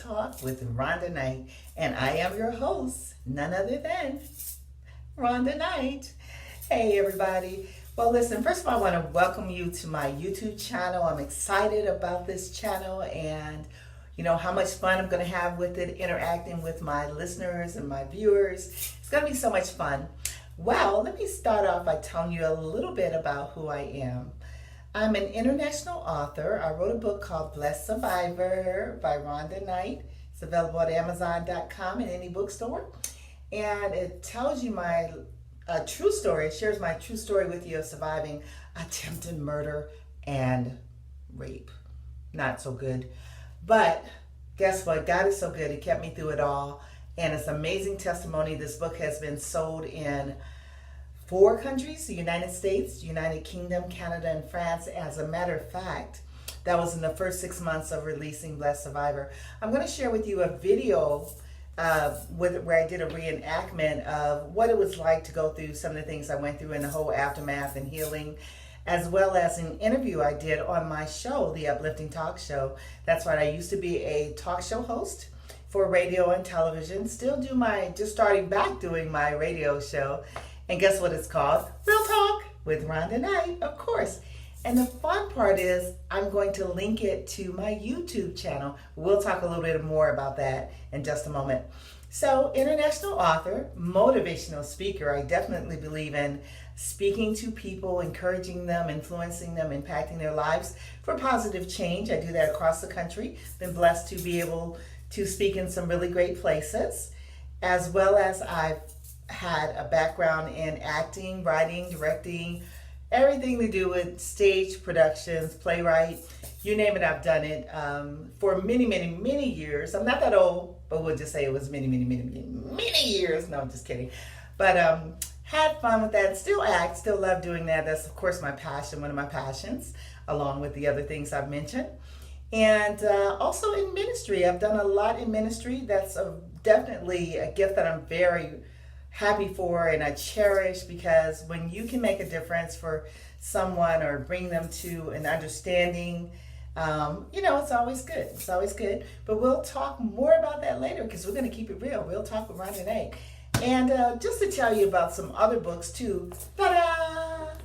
Talk with Rhonda Knight, and I am your host, none other than Rhonda Knight. Hey, everybody. Well, listen, first of all, I want to welcome you to my YouTube channel. I'm excited about this channel and how much fun I'm going to have with it, interacting with my listeners and my viewers. It's going to be so much fun. Well, let me start off by telling you a little bit about who I am. I'm an international author. I wrote a book called Blessed Survivor by Rhonda Knight. It's available at Amazon.com and any bookstore. And it tells you my true story. It shares my true story with you of surviving attempted murder and rape. Not so good. But guess what? God is so good. He kept me through it all. And it's amazing testimony. This book has been sold in 4 countries: the United States, United Kingdom, Canada, and France. As a matter of fact, that was in the first 6 months of releasing Blessed Survivor. I'm going to share with you a video where I did a reenactment of what it was like to go through some of the things I went through in the whole aftermath and healing, as well as an interview I did on my show, The Uplifting Talk Show. That's right, I used to be a talk show host for radio and television. Still do just starting back doing my radio show. And guess what it's called? Real Talk with Rhonda Knight, of course. And the fun part is I'm going to link it to my YouTube channel. We'll talk a little bit more about that in just a moment. So, international author, motivational speaker. I definitely believe in speaking to people, encouraging them, influencing them, impacting their lives for positive change. I do that across the country. Been blessed to be able to speak in some really great places, as well as I've had a background in acting, writing, directing, everything to do with stage productions, playwright, you name it, I've done it for many, many, many years. I'm not that old, but we'll just say it was many, many, many, many, many years. No, I'm just kidding. But had fun with that. Still act, still love doing that. That's, of course, my passion, one of my passions, along with the other things I've mentioned. And also in ministry. I've done a lot in ministry. That's definitely a gift that I'm very happy for and I cherish, because when you can make a difference for someone or bring them to an understanding, it's always good. It's always good. But we'll talk more about that later, because we're going to keep it real. We'll talk with Rhonda Knight. And just to tell you about some other books too. Ta-da!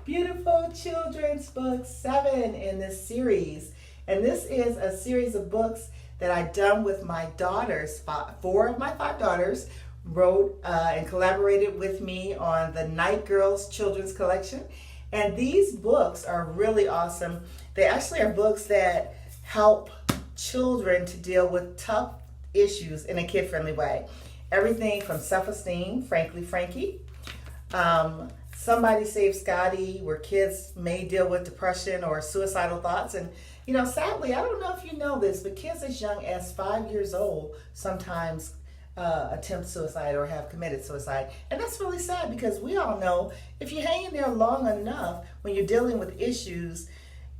Beautiful children's book 7 in this series. And this is a series of books that I've done with my daughters. 4 of my 5 daughters wrote and collaborated with me on the Night Girls Children's Collection. And these books are really awesome. They actually are books that help children to deal with tough issues in a kid-friendly way. Everything from self-esteem, Frankly Frankie, Somebody Save Scotty, where kids may deal with depression or suicidal thoughts. And sadly, I don't know if you know this, but kids as young as 5 years old sometimes attempt suicide or have committed suicide. And that's really sad, because we all know if you hang in there long enough when you're dealing with issues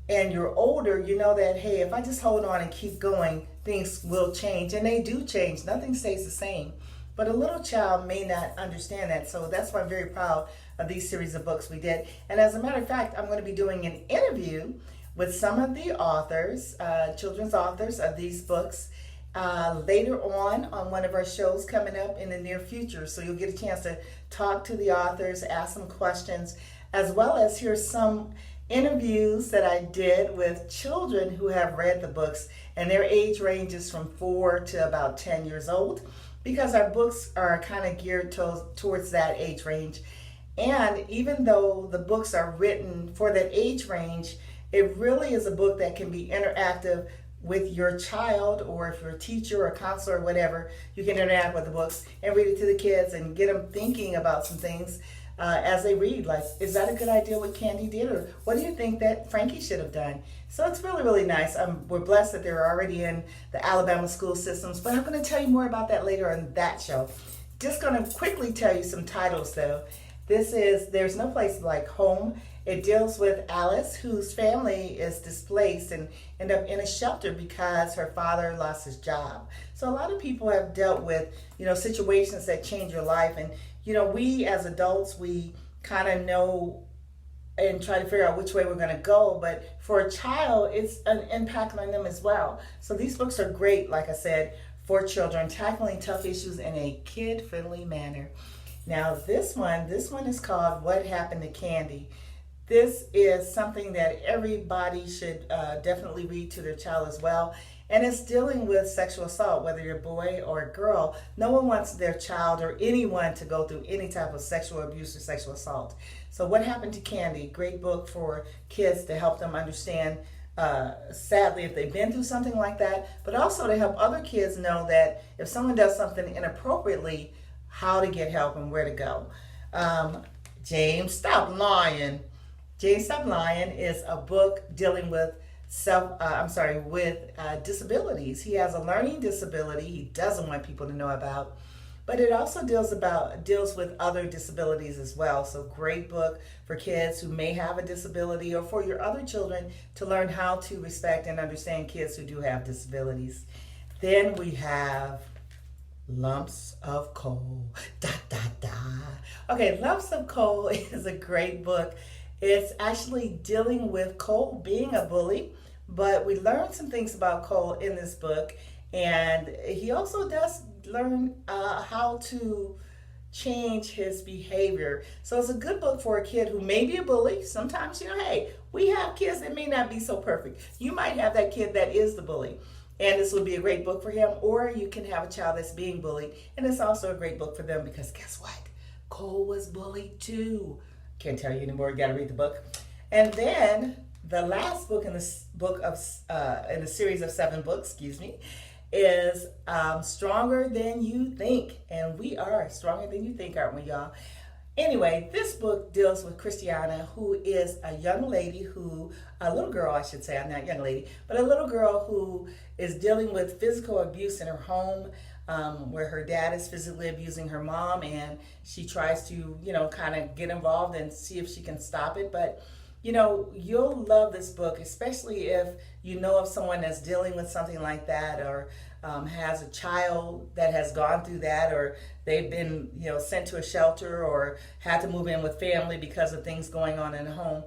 and you're older, you know that, hey, if I just hold on and keep going, things will change. And they do change. Nothing stays the same. But a little child may not understand that. So that's why I'm very proud of these series of books we did. And as a matter of fact, I'm going to be doing an interview with some of the authors, children's authors of these books, later on one of our shows coming up in the near future. So you'll get a chance to talk to the authors, ask some questions, as well as hear some interviews that I did with children who have read the books, and their age ranges from 4 to about 10 years old, because our books are kind of geared towards that age range. And even though the books are written for that age range, it really is a book that can be interactive with your child, or if you're a teacher or a counselor or whatever, you can interact with the books and read it to the kids and get them thinking about some things as they read. Like, is that a good idea what Candy did? Or what do you think that Frankie should have done? So it's really, really nice. We're blessed that they're already in the Alabama school systems, but I'm going to tell you more about that later on that show. Just going to quickly tell you some titles though. This is There's No Place Like Home. It deals with Alice, whose family is displaced and end up in a shelter because her father lost his job. So a lot of people have dealt with, situations that change your life. And, we as adults, we kind of know and try to figure out which way we're going to go. But for a child, it's an impact on them as well. So these books are great, like I said, for children, tackling tough issues in a kid-friendly manner. Now this one is called What Happened to Candy. This is something that everybody should definitely read to their child as well. And it's dealing with sexual assault, whether you're a boy or a girl. No one wants their child or anyone to go through any type of sexual abuse or sexual assault. So What Happened to Candy, great book for kids to help them understand, sadly, if they've been through something like that, but also to help other kids know that if someone does something inappropriately, how to get help and where to go. James, Stop Lying. James, Stop Lying is a book dealing with disabilities. He has a learning disability he doesn't want people to know about, but it also deals with other disabilities as well. So great book for kids who may have a disability, or for your other children to learn how to respect and understand kids who do have disabilities. Then we have Lumps of Coal. Okay, Lumps of Coal is a great book. It's actually dealing with Cole being a bully, but we learn some things about Cole in this book, and he also does learn how to change his behavior. So it's a good book for a kid who may be a bully. Sometimes, hey, we have kids that may not be so perfect. You might have that kid that is the bully, and this would be a great book for him. Or you can have a child that's being bullied, and it's also a great book for them, because guess what? Cole was bullied too. Can't tell you anymore. You got to read the book. And then the last book in this in the series of 7 books, is Stronger Than You Think. And we are stronger than you think, aren't we, y'all? Anyway, this book deals with Christiana, who is a young lady a little girl, I should say, I'm not a young lady, but a little girl who is dealing with physical abuse in her home, where her dad is physically abusing her mom, and she tries to, kind of get involved and see if she can stop it. But, you'll love this book, especially if you know of someone that's dealing with something like that, or has a child that has gone through that, or they've been, sent to a shelter, or had to move in with family because of things going on in the home.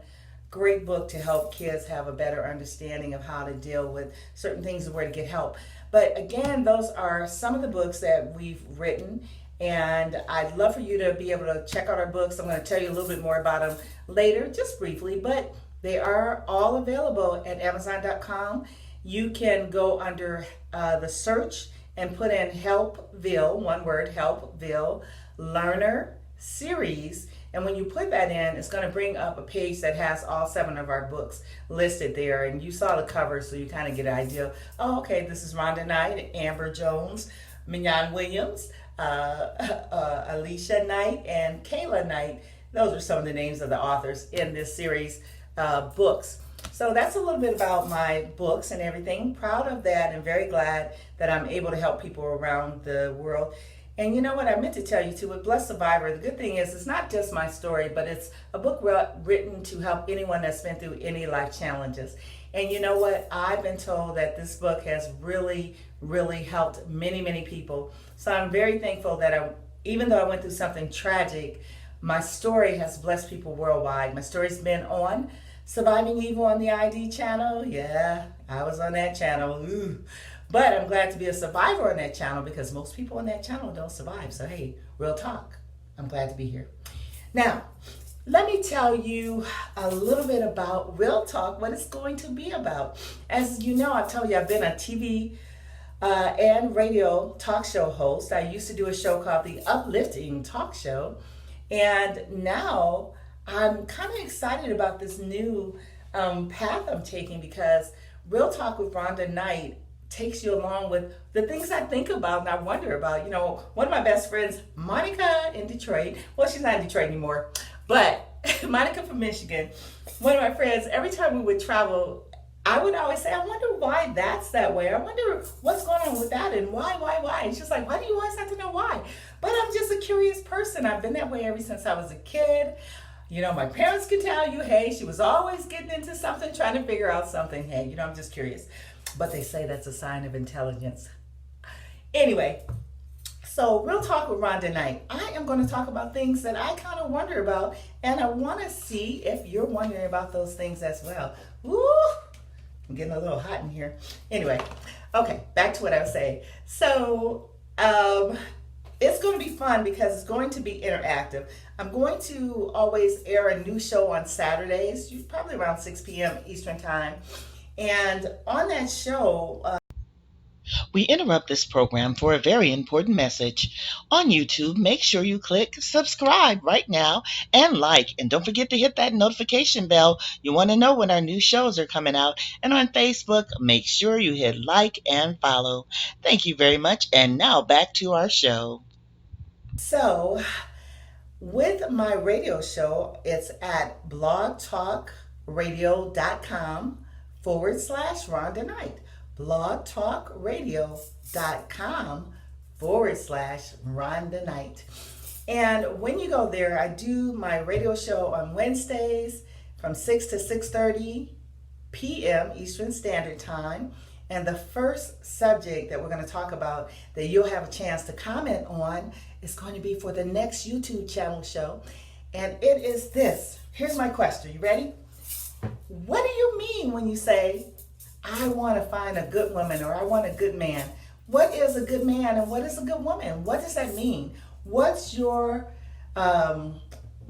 Great book to help kids have a better understanding of how to deal with certain things and where to get help. But again, those are some of the books that we've written, and I'd love for you to be able to check out our books. I'm going to tell you a little bit more about them later, just briefly, but they are all available at Amazon.com. You can go under the search and put in Helpville, one word, Helpville, Learner Series. And when you put that in, it's going to bring up a page that has all 7 of our books listed there. And you saw the cover, so you kind of get an idea. Oh, okay, this is Rhonda Knight, Amber Jones, Mignon Williams, Alicia Knight, and Kayla Knight. Those are some of the names of the authors in this series books. So that's a little bit about my books and everything. Proud of that, and very glad that I'm able to help people around the world. And you know what I meant to tell you too, with Blessed Survivor, the good thing is it's not just my story, but it's a book written to help anyone that's been through any life challenges. And you know what? I've been told that this book has really, really helped many, many people. So I'm very thankful that even though I went through something tragic, my story has blessed people worldwide. My story's been on Surviving Evil on the ID channel. Yeah, I was on that channel. Ooh. But I'm glad to be a survivor on that channel, because most people on that channel don't survive. So hey, real talk. I'm glad to be here. Now, let me tell you a little bit about Real Talk, what it's going to be about. As you know, I've told you I've been a TV and radio talk show host. I used to do a show called The Uplifting Talk Show. And now I'm kind of excited about this new path I'm taking, because Real Talk with Rhonda Knight takes you along with the things I think about and I wonder about. One of my best friends, Monica in Detroit, well, she's not in Detroit anymore, but Monica from Michigan, one of my friends, every time we would travel, I would always say, I wonder why that's that way. I wonder what's going on with that, and why? And she's like, why do you always have to know why? But I'm just a curious person. I've been that way ever since I was a kid. My parents could tell you, hey, she was always getting into something, trying to figure out something. Hey, I'm just curious. But they say that's a sign of intelligence. Anyway, So, Real Talk with Rhonda Knight. I am going to talk about things that I kind of wonder about, and I want to see if you're wondering about those things as well. Woo! I'm getting a little hot in here. Anyway, okay, back to what I was saying. So, it's going to be fun because it's going to be interactive. I'm going to always air a new show on Saturdays, probably around 6 p.m. Eastern Time. And on that show, we interrupt this program for a very important message. On YouTube, make sure you click subscribe right now and like. And don't forget to hit that notification bell. You want to know when our new shows are coming out. And on Facebook, make sure you hit like and follow. Thank you very much. And now back to our show. So, with my radio show, it's at blogtalkradio.com/Rhonda Knight. blogtalkradio.com/Rhonda Knight. And when you go there, I do my radio show on Wednesdays from 6 to 6:30 p.m. Eastern Standard Time. And the first subject that we're going to talk about that you'll have a chance to comment on is going to be for the next YouTube channel show. And it is this. Here's my question. You ready? What do you mean when you say, I want to find a good woman or I want a good man? What is a good man and what is a good woman? What does that mean? What's your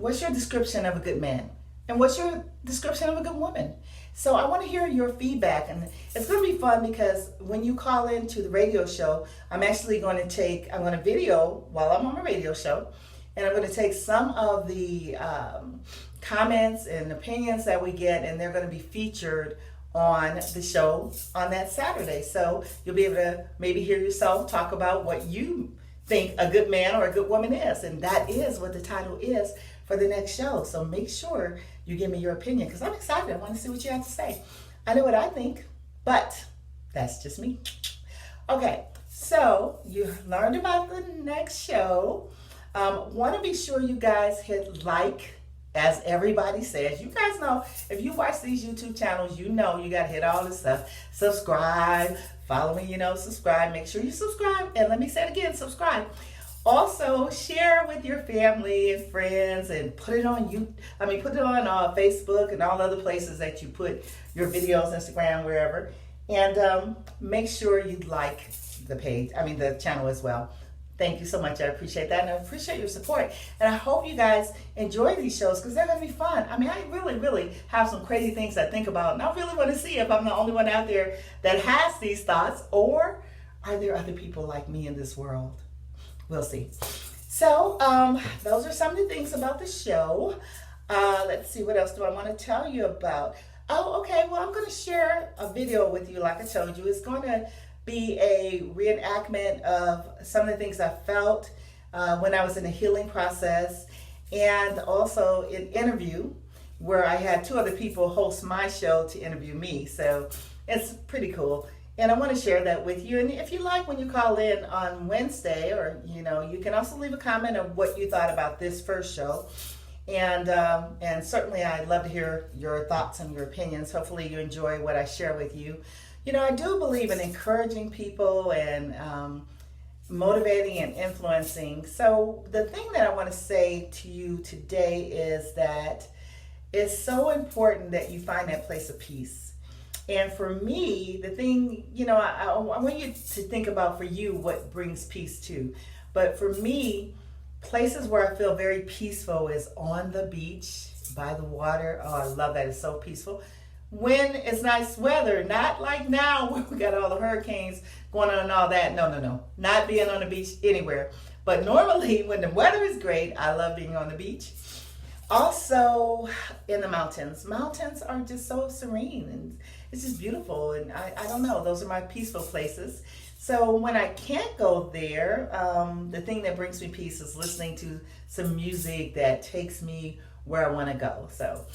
description of a good man? And what's your description of a good woman? So I want to hear your feedback, and it's going to be fun because when you call into the radio show, I'm going to video while I'm on my radio show, and I'm going to take some of the comments and opinions that we get, and they're going to be featured on the show on that Saturday. So you'll be able to maybe hear yourself talk about what you think a good man or a good woman is, and that is what the title is for the next show. So make sure you give me your opinion because I'm excited. I want to see what you have to say. I know what I think, but that's just me. Okay, so you learned about the next show. Want to be sure you guys hit like, as everybody says. You guys know, if you watch these YouTube channels, you know you got to hit all this stuff. Subscribe, follow me, subscribe. Make sure you subscribe. And let me say it again, subscribe. Also, share with your family and friends and put it on Facebook and all other places that you put your videos, Instagram, wherever. And make sure you like the channel as well. Thank you so much. I appreciate that. And I appreciate your support. And I hope you guys enjoy these shows because they're going to be fun. I really, really have some crazy things I think about. And I really want to see if I'm the only one out there that has these thoughts, or are there other people like me in this world? We'll see. So those are some of the things about the show. Let's see, what else do I want to tell you about? Oh, okay. Well, I'm going to share a video with you like I told you. It's going to be a reenactment of some of the things I felt when I was in the healing process, and also an interview where I had two other people host my show to interview me. So it's pretty cool. And I want to share that with you. And if you like when you call in on Wednesday, or, you can also leave a comment of what you thought about this first show. And certainly I'd love to hear your thoughts and your opinions. Hopefully you enjoy what I share with you. I do believe in encouraging people and motivating and influencing. So the thing that I want to say to you today is that it's so important that you find that place of peace. And for me, the thing, I want you to think about for you what brings peace to. But for me, places where I feel very peaceful is on the beach, by the water. Oh, I love that. It's so peaceful. When it's nice weather, not like now where we got all the hurricanes going on and all that. No. Not being on the beach anywhere. But normally when the weather is great, I love being on the beach. Also in the mountains. Mountains are just so serene and it's just beautiful. And I don't know, those are my peaceful places. So when I can't go there, the thing that brings me peace is listening to some music that takes me where I want to go. So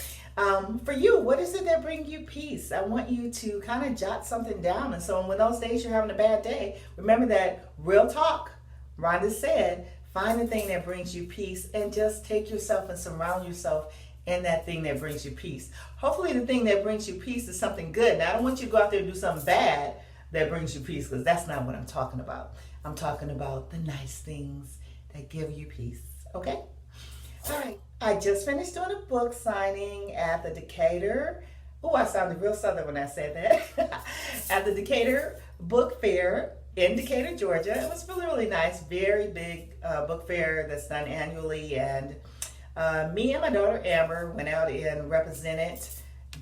for you, what is it that brings you peace? I want you to kind of jot something down. And so when those days you're having a bad day, remember that real talk. Rhonda said, find the thing that brings you peace and just take yourself and surround yourself in that thing that brings you peace. Hopefully the thing that brings you peace is something good. Now, I don't want you to go out there and do something bad that brings you peace, because that's not what I'm talking about. I'm talking about the nice things that give you peace. Okay? All right. I just finished doing a book signing at the Decatur. Oh, I sounded real southern when I said that. At the Decatur Book Fair in Decatur, Georgia. It was really, really nice. Very big book fair that's done annually. And me and my daughter Amber went out and represented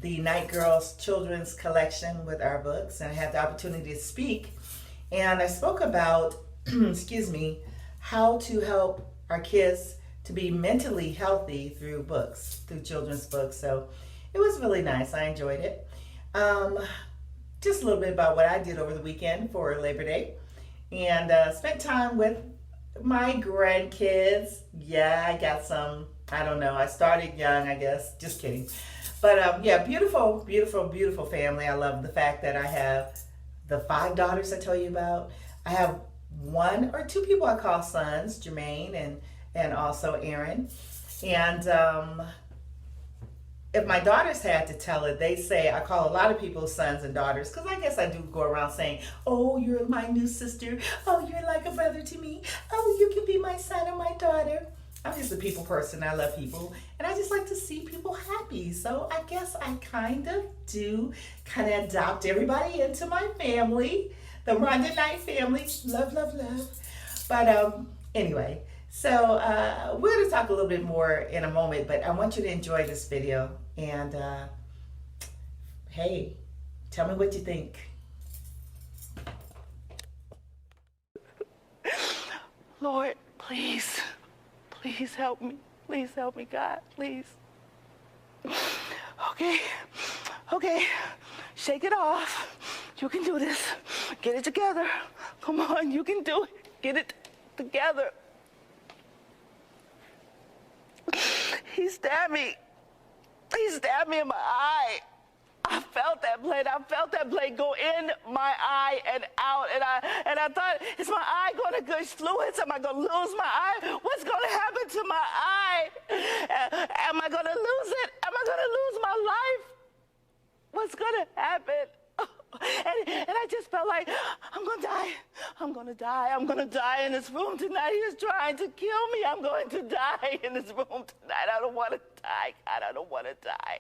the Night Girls Children's Collection with our books. And I had the opportunity to speak. And I spoke about, excuse me, how to help our kids to be mentally healthy through books, through children's books. So it was really nice. I enjoyed it. Just a little bit about what I did over the weekend for Labor Day, and spent time with my grandkids. Yeah, I got some, I don't know, I started young, I guess. Just kidding. But yeah, beautiful, beautiful, beautiful family. I love the fact that I have the 5 daughters I tell you about. I have 1 or 2 people I call sons, Jermaine and also Aaron. And if my daughters had to tell it, they say, I call a lot of people sons and daughters, because I guess I do go around saying, oh, you're my new sister. Oh, you're like a brother to me. Oh, you can be my son or my daughter. I'm just a people person. I love people. And I just like to see people happy. So I guess I kind of adopt everybody into my family. The Rhonda Knight family. Love, love, love. But anyway. So we're going to talk a little bit more in a moment, but I want you to enjoy this video. And hey, tell me what you think. Lord, please, please help me. Please help me, God, please. Okay, shake it off. You can do this. Get it together. Come on, you can do it. Get it together. He stabbed me. He stabbed me in my eye. I felt that blade. I felt that blade go in my eye and out. And I thought, is my eye going to gush fluids? Am I going to lose my eye? What's going to happen to my eye? Am I going to lose it? Am I going to lose my life? What's going to happen? And I just felt like, I'm going to die. I'm going to die. I'm going to die in this room tonight. He is trying to kill me. I'm going to die in this room tonight. I don't want to die. God, I don't want to die.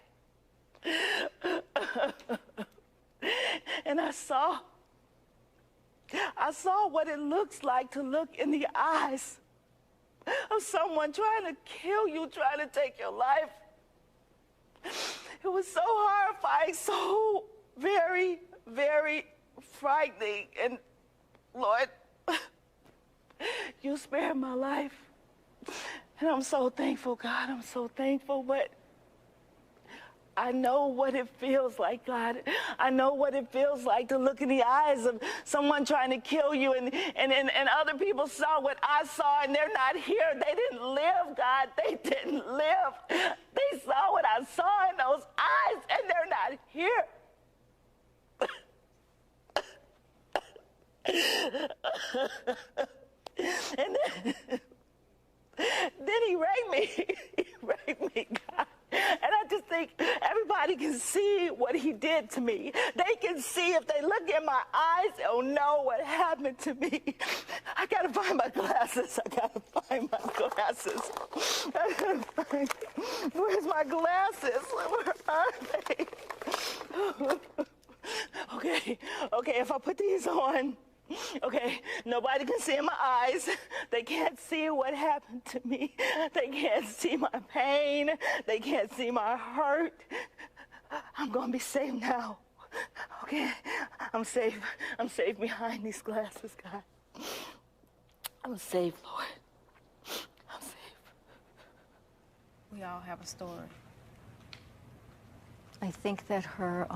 And I saw what it looks like to look in the eyes of someone trying to kill you, trying to take your life. It was so horrifying, so very, very frightening. And Lord, you spared my life. And I'm so thankful, God. I'm so thankful. But I know what it feels like, God. I know what it feels like to look in the eyes of someone trying to kill you, and other people saw what I saw, and they're not here. They didn't live, God. They didn't live. They saw what I saw in those eyes, and they're not here. And then he raped me. He raped me, God. And I just think everybody can see what he did to me. They can see, if they look in my eyes, they'll know what happened to me. I gotta find my glasses. I gotta find my glasses. Where's my glasses? Where are they? Okay, if I put these on, okay, nobody can see in my eyes. They can't see what happened to me. They can't see my pain. They can't see my hurt. I'm gonna be safe now. Okay, I'm safe. I'm safe behind these glasses, God. I'm safe, Lord. I'm safe. We all have a story. I think that her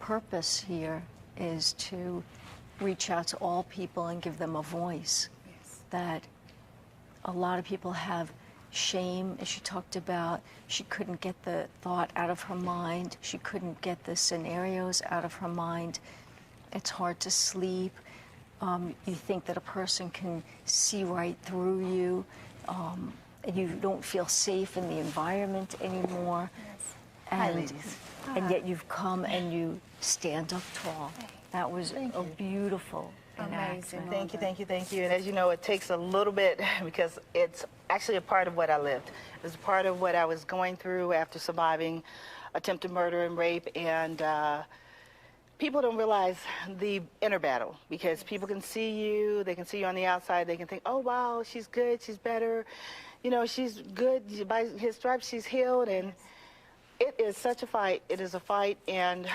purpose here is to reach out to all people and give them a voice. Yes. That a lot of people have shame, as she talked about. She couldn't get the thought out of her mind. She couldn't get the scenarios out of her mind. It's hard to sleep. You think that a person can see right through you. And you don't feel safe in the environment anymore. Yes. And, Hi, ladies. and yet you've come and you stand up tall. That was Thank a you. beautiful, Amazing. Thank you, thank you, thank you. And as you know, it takes a little bit because it's actually a part of what I lived. It was a part of what I was going through after surviving attempted murder and rape. And people don't realize the inner battle because people can see you, they can see you on the outside, they can think, oh, wow, she's good, she's better. You know, she's good. By his stripes, she's healed. And it is such a fight. It is a fight, and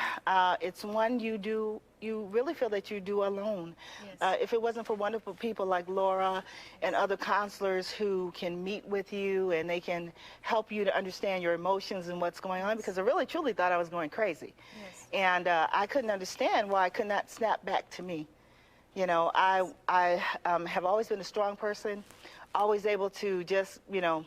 it's one you really feel that you do alone. Yes. If it wasn't for wonderful people like Laura and other counselors who can meet with you and they can help you to understand your emotions and what's going on, because I really truly thought I was going crazy. Yes. And I couldn't understand why I could not snap back to me. You know, I have always been a strong person, always able to just, you know,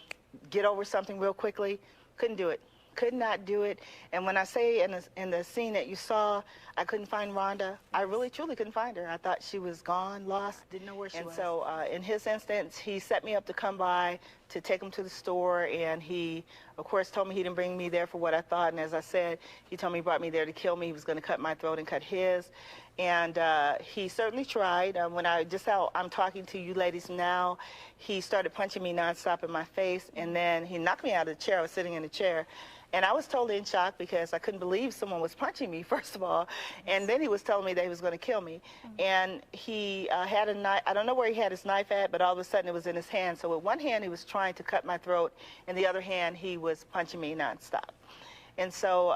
get over something real quickly. Couldn't do it. Could not do it. And when I say in the scene that you saw, I couldn't find Rhonda, I really truly couldn't find her. I thought she was gone, lost, didn't know where she was. And so in his instance, he set me up to come by to take him to the store, and he, of course, told me he didn't bring me there for what I thought. And as I said, he told me he brought me there to kill me. He was going to cut my throat and cut his. And he certainly tried. Just how I'm talking to you ladies now, he started punching me nonstop in my face, and then he knocked me out of the chair. I was sitting in the chair. And I was totally in shock because I couldn't believe someone was punching me, first of all. And then he was telling me that he was going to kill me. And he had a knife. I don't know where he had his knife at, but all of a sudden it was in his hand. So with one hand, he was trying to cut my throat, and the other hand, he was punching me nonstop. And so,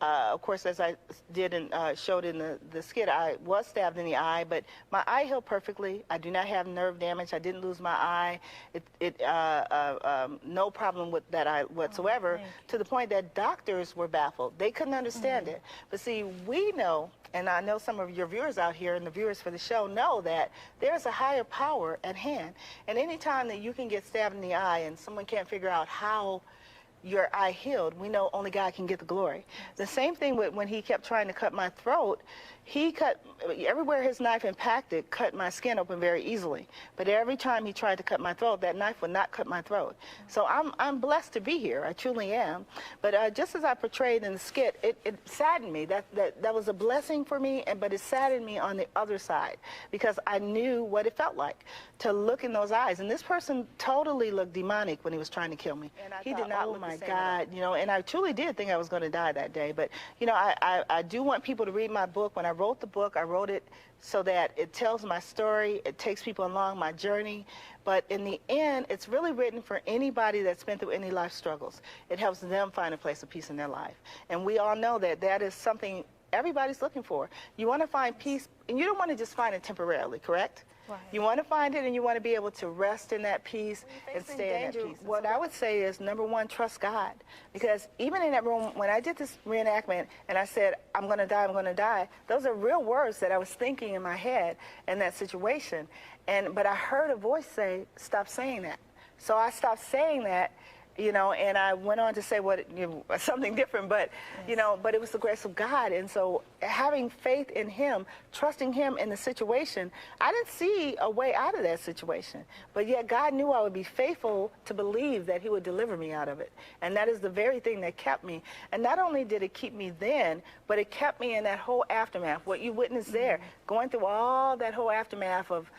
of course, as I did and showed in the skit, I was stabbed in the eye, but my eye healed perfectly. I do not have nerve damage. I didn't lose my eye. No problem with that eye whatsoever, to the point that doctors were baffled. They couldn't understand it. But see, we know, and I know some of your viewers out here and the viewers for the show know that there's a higher power at hand. And any time that you can get stabbed in the eye and someone can't figure out how your eye healed, we know only God can get the glory. The same thing with when he kept trying to cut my throat. He cut, everywhere his knife impacted, cut my skin open very easily. But every time he tried to cut my throat, that knife would not cut my throat. So I'm blessed to be here. I truly am. But just as I portrayed in the skit, it saddened me. That was a blessing for me, but it saddened me on the other side because I knew what it felt like to look in those eyes. And this person totally looked demonic when he was trying to kill me. And he did not look the same. Oh my God, you know, and I truly did think I was going to die that day. But, you know, I do want people to read my book. When I wrote the book, I wrote it so that it tells my story. It takes people along my journey. But in the end, it's really written for anybody that's been through any life struggles. It helps them find a place of peace in their life. And we all know that that is something everybody's looking for. You want to find peace, and you don't want to just find it temporarily, correct? Right. You want to find it, and you want to be able to rest in that peace and stay in that peace. What I would say is, number one, trust God. Because even in that room, when I did this reenactment, and I said, I'm going to die, those are real words that I was thinking in my head in that situation. But I heard a voice say, stop saying that. So I stopped saying that, you know, and I went on to say something different, but, you know, but it was the grace of God. And so having faith in him, trusting him in the situation, I didn't see a way out of that situation. But yet God knew I would be faithful to believe that he would deliver me out of it. And that is the very thing that kept me. And not only did it keep me then, but it kept me in that whole aftermath, what you witnessed there, going through all that whole aftermath of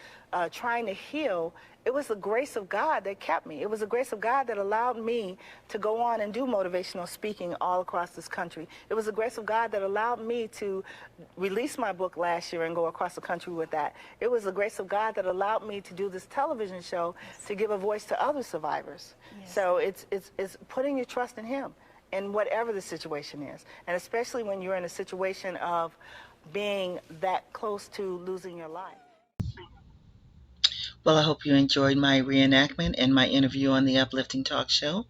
trying to heal. It was the grace of God that kept me. It was the grace of God that allowed me to go on and do motivational speaking all across this country. It was the grace of God that allowed me to release my book last year and go across the country with that. It was the grace of God that allowed me to do this television show to give a voice to other survivors. So it's putting your trust in him in whatever the situation is. And especially when you're in a situation of being that close to losing your life. Well, I hope you enjoyed my reenactment and my interview on the Uplifting Talk Show.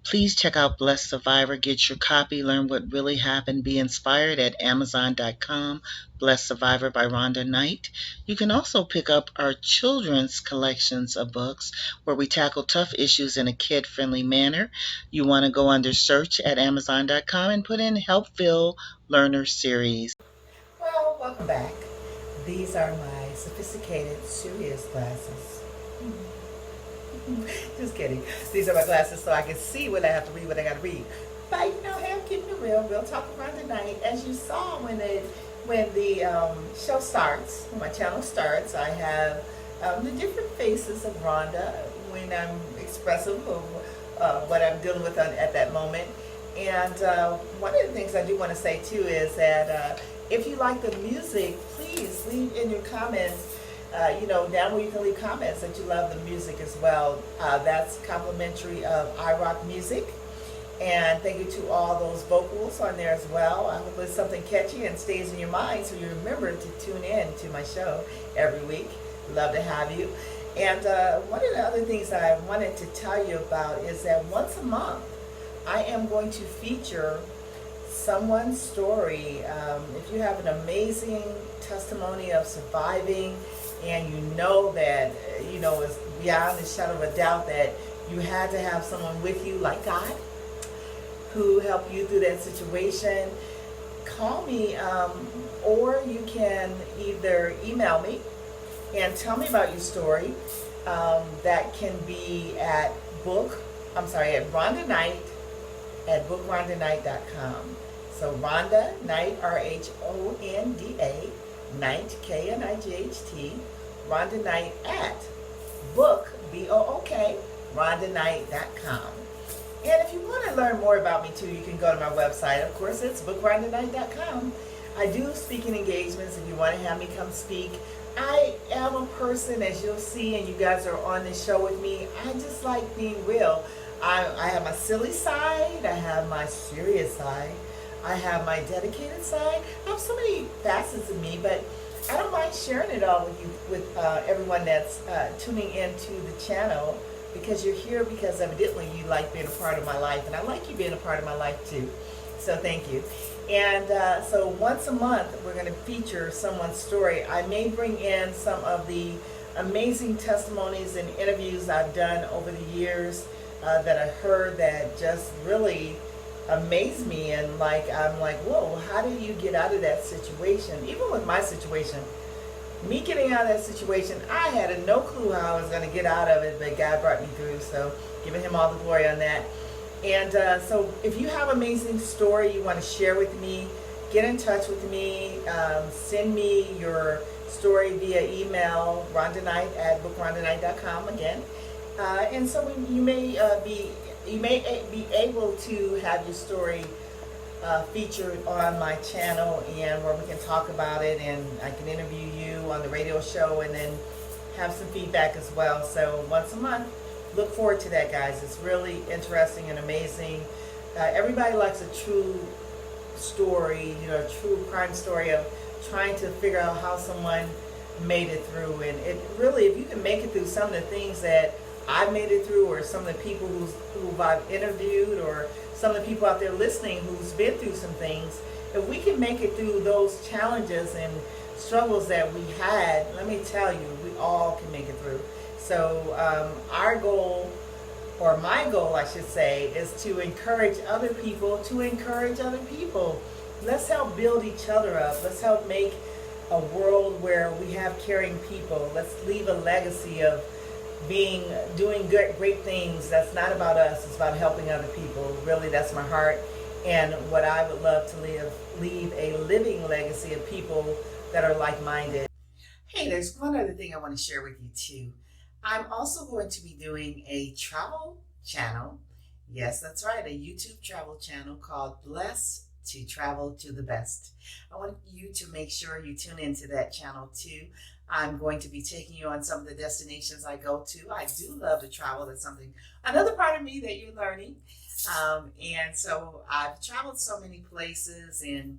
Please check out Blessed Survivor. Get your copy. Learn what really happened. Be inspired at Amazon.com. Blessed Survivor by Rhonda Knight. You can also pick up our children's collections of books where we tackle tough issues in a kid-friendly manner. You want to go under search at Amazon.com and put in Help Feel Learner Series. Well, welcome back. These are my sophisticated, serious glasses. Just kidding. These are my glasses so I can see what I have to read, what I got to read. But, you know, hey, I'm keeping it real talk around tonight. As you saw when the when the show starts, when my channel starts, I have the different faces of Rhonda when I'm expressive of what I'm dealing with at that moment. And one of the things I do want to say too is that if you like the music, please leave in your comments, down where you can leave comments that you love the music as well. That's complimentary of iRock Music. And thank you to all those vocals on there as well. I hope it's something catchy and stays in your mind so you remember to tune in to my show every week. Love to have you. And one of the other things that I wanted to tell you about is that once a month, I am going to feature someone's story. If you have an amazing testimony of surviving and you know that, it's beyond the shadow of a doubt that you had to have someone with you like God who helped you through that situation, call me, or you can either email me and tell me about your story. That can be at Rhonda Knight at bookrhondanight.com. So Rhonda Knight, RHONDA, Knight, KNIGHT, Rhonda Knight at book, BOOK, RhondaKnight.com. And if you want to learn more about me too, you can go to my website. Of course, it's bookrhondanight.com. I do speaking engagements if you want to have me come speak. I am a person, as you'll see, and you guys are on this show with me, I just like being real. I have my silly side, I have my serious side, I have my dedicated side. I have so many facets of me, but I don't mind sharing it all with you, with everyone that's tuning into the channel, because you're here because evidently you like being a part of my life, and I like you being a part of my life too. So thank you. And so once a month, we're going to feature someone's story. I may bring in some of the amazing testimonies and interviews I've done over the years that I heard that just really amazed me. And I'm like, whoa, how did you get out of that situation? Even with my situation, me getting out of that situation, I had no clue how I was going to get out of it, but God brought me through. So giving him all the glory on that. And so if you have an amazing story you want to share with me, get in touch with me. Send me your story via email, RhondaKnight at bookrhondanight.com again. And so you may be able to have your story featured on my channel, and where we can talk about it, and I can interview you on the radio show and then have some feedback as well. So once a month. Look forward to that, guys. It's really interesting and amazing. Everybody likes a true story, a true crime story of trying to figure out how someone made it through. And it really, if you can make it through some of the things that I made it through, or some of the people who I've interviewed, or some of the people out there listening who's been through some things, if we can make it through those challenges and struggles that we had, let me tell you, we all can make it through. So our goal, or my goal I should say, is to encourage other people to encourage other people. Let's help build each other up. Let's help make a world where we have caring people. Let's leave a legacy of doing great things. That's not about us, it's about helping other people. Really, that's my heart, and what I would love to leave a living legacy of people that are like-minded. Hey, there's one other thing I want to share with you too. I'm also going to be doing a travel channel. Yes, that's right, a YouTube travel channel called Blessed to Travel to the Best. I want you to make sure you tune into that channel too. I'm going to be taking you on some of the destinations I go to. I do love to travel. That's another part of me that you're learning. And so I've traveled so many places and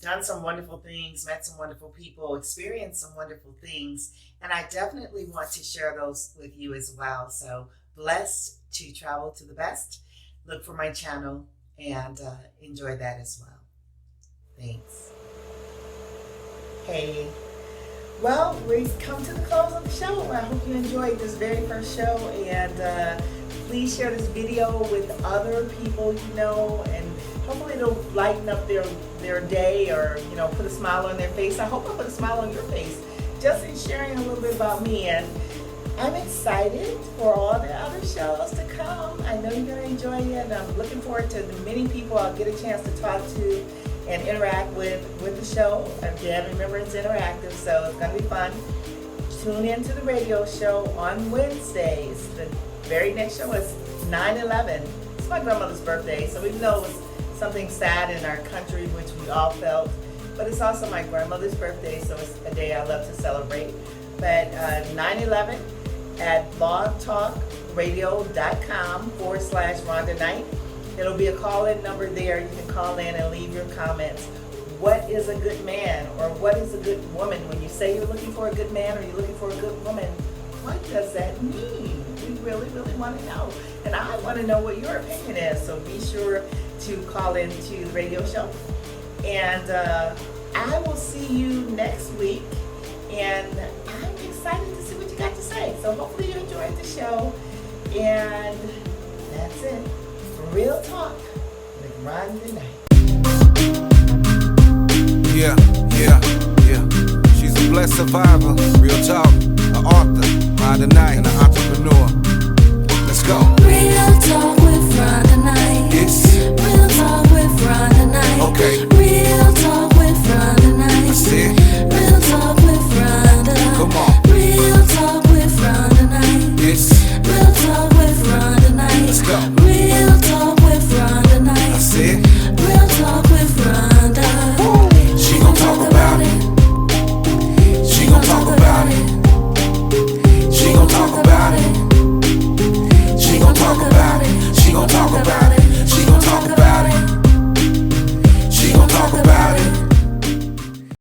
done some wonderful things, met some wonderful people, experienced some wonderful things, and I definitely want to share those with you as well. So Blessed to Travel to the Best. Look for my channel and enjoy that as well. Thanks. Hey, well, we've come to the close of the show. I hope you enjoyed this very first show, and please share this video with other people you know, and hopefully it'll lighten up their day, or put a smile on their face. I hope I put a smile on your face just in sharing a little bit about me. And I'm excited for all the other shows to come. I know you're going to enjoy it, and I'm looking forward to the many people I'll get a chance to talk to and interact with the show. Again, remember it's interactive, so it's going to be fun. Tune into the radio show on Wednesdays. The very next show is 9/11. It's my grandmother's birthday, so even though it was something sad in our country, which we all felt, but it's also my grandmother's birthday, so it's a day I love to celebrate. But 9/11 at blogtalkradio.com/Rhonda Knight. It'll be a call-in number there. You can call in and leave your comments. What is a good man, or what is a good woman? When you say you're looking for a good man or you're looking for a good woman, what does that mean? We really, really want to know. And I want to know what your opinion is. So be sure to call in to the radio show. And I will see you next week. And I'm excited to see what you got to say. So hopefully you enjoyed the show. And that's it. Real Talk with Rhonda Knight. Yeah. She's a blessed survivor. Real talk, an author, Rhonda Knight, and an entrepreneur.